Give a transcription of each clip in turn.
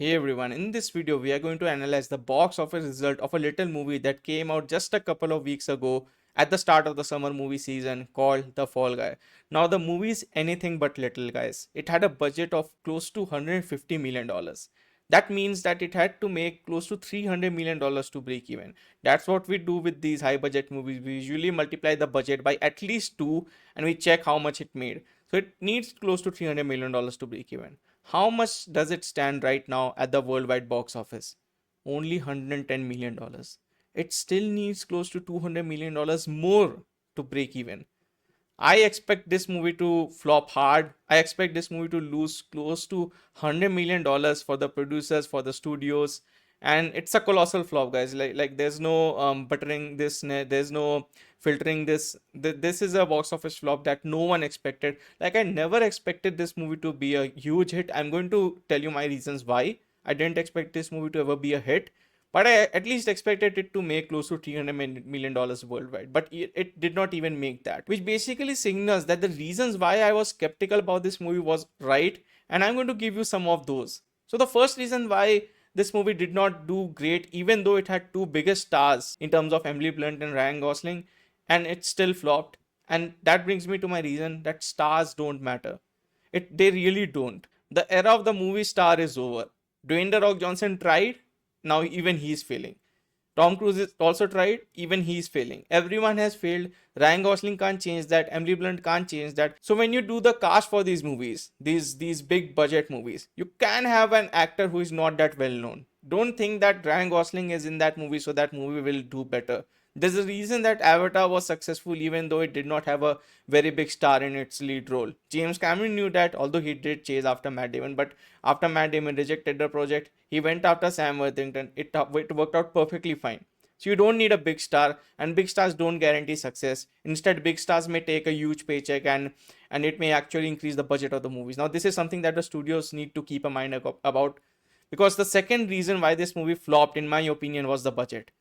Hey everyone, in this video we are going to analyze the box office result of a little movie that came out just a couple of weeks ago at the start of the summer movie season called The Fall Guy. Now the movie is anything but little, guys. It had a budget of close to $150 million. That means that it had to make close to $300 million to break even. That's what we do with these high budget movies. We usually multiply the budget by at least 2 and we check how much it made. So it needs close to $300 million to break even. How much does it stand right now at the worldwide box office? Only $110 million. It still needs close to $200 million more to break even. I expect this movie to flop hard. I expect this movie to lose close to $100 million for the producers, for the studios, and it's a colossal flop, guys. Like there's no buttering this, there's no filtering this. This is a box office flop that no one expected. Like I never expected this movie to be a huge hit. I'm going to tell you my reasons why I didn't expect this movie to ever be a hit, but I at least expected it to make close to $300 million worldwide. But it did not even make that, which basically signals that the reasons why I was skeptical about this movie was right. And I'm going to give you some of those. So, the first reason why this movie did not do great, even though it had two biggest stars in terms of Emily Blunt and Ryan Gosling, and it still flopped. And that brings me to my reason that stars don't matter. They really don't. The era of the movie star is over. Dwayne The Rock Johnson tried, now even he's failing. Tom Cruise is also tried, even he's failing. Everyone has failed. Ryan Gosling can't change that. Emily Blunt can't change that. So when you do the cast for these movies, these big budget movies, you can have an actor who is not that well known. Don't think that Ryan Gosling is in that movie so that movie will do better. There's a reason that Avatar was successful even though it did not have a very big star in its lead role. James Cameron knew that, although he did chase after Matt Damon, but after Matt Damon rejected the project, he went after Sam Worthington. It worked out perfectly fine. So you don't need a big star, and big stars don't guarantee success. Instead, big stars may take a huge paycheck, and it may actually increase the budget of the movies. Now, this is something that the studios need to keep a mind about, because the second reason why this movie flopped, in my opinion, was the budget.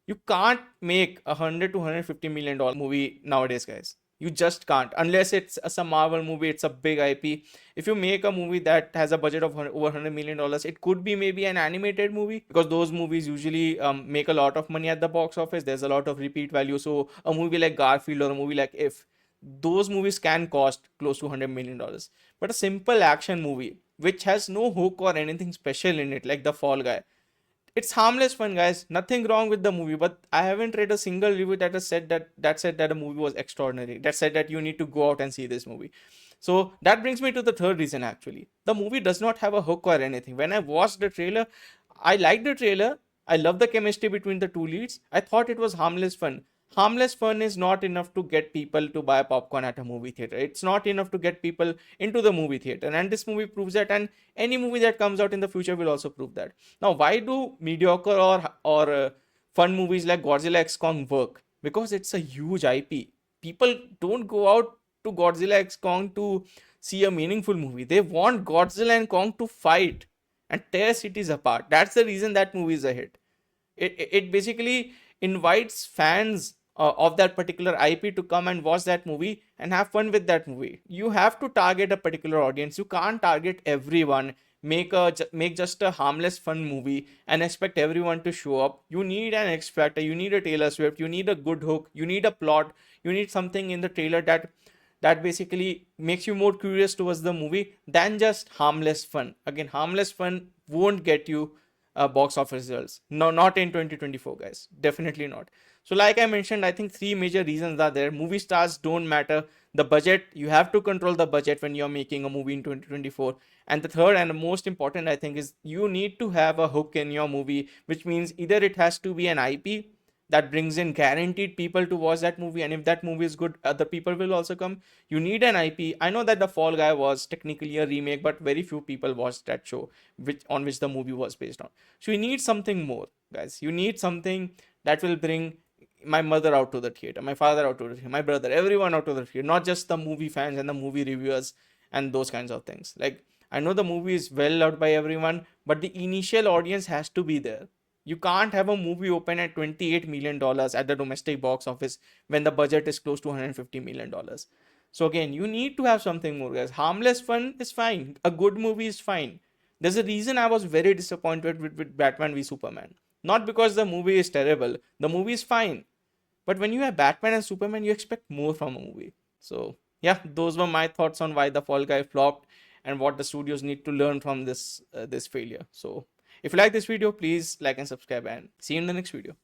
You can't make $100 to $150 million movie nowadays, guys. You just can't, unless it's some Marvel movie, it's a big IP. If you make a movie that has a budget of over $100 million, it could be maybe an animated movie, because those movies usually make a lot of money at the box office. There's a lot of repeat value. So a movie like Garfield or a movie like If, those movies can cost close to $100 million. But a simple action movie which has no hook or anything special in it, like The Fall Guy, it's harmless fun, guys. Nothing wrong with the movie, but I haven't read a single review that has said that said that the movie was extraordinary. That said that you need to go out and see this movie. So that brings me to the third reason. Actually, the movie does not have a hook or anything. When I watched the trailer, I liked the trailer. I love the chemistry between the two leads. I thought it was harmless fun. Harmless fun is not enough to get people to buy popcorn at a movie theater. It's not enough to get people into the movie theater. And this movie proves that, and any movie that comes out in the future will also prove that. Now, why do mediocre or fun movies like Godzilla X Kong work? Because it's a huge IP. People don't go out to Godzilla X Kong to see a meaningful movie. They want Godzilla and Kong to fight and tear cities apart. That's the reason that movie is a hit. It basically invites fans of that particular IP to come and watch that movie and have fun with that movie. You have to target a particular audience. You can't target everyone. Make just a harmless fun movie and expect everyone to show up. You need an X Factor. You need a Taylor Swift. You need a good hook. You need a plot. You need something in the trailer that basically makes you more curious towards the movie than just harmless fun. Again, harmless fun won't get you box office results. No, not in 2024, guys. Definitely not. So, like I mentioned, I think three major reasons are there. Movie stars don't matter. The budget, you have to control the budget when you're making a movie in 2024. And the third and the most important, I think, is you need to have a hook in your movie, which means either it has to be an IP that brings in guaranteed people to watch that movie, and if that movie is good, other people will also come. You need an IP. I know that The Fall Guy was technically a remake, but very few people watched that show which the movie was based on. So you need something more, guys. You need something that will bring my mother out to the theater, my father out to the theater, my brother, everyone out to the theater, not just the movie fans and the movie reviewers and those kinds of things. Like, I know the movie is well loved by everyone, but the initial audience has to be there. You can't have a movie open at $28 million at the domestic box office when the budget is close to $150 million. So again, you need to have something more, guys. Harmless fun is fine. A good movie is fine. There's a reason I was very disappointed with Batman v Superman. Not because the movie is terrible, the movie is fine. But when you have Batman and Superman, you expect more from a movie. So, yeah, those were my thoughts on why the Fall Guy flopped and what the studios need to learn from this failure. So, if you like this video, please like and subscribe, and see you in the next video.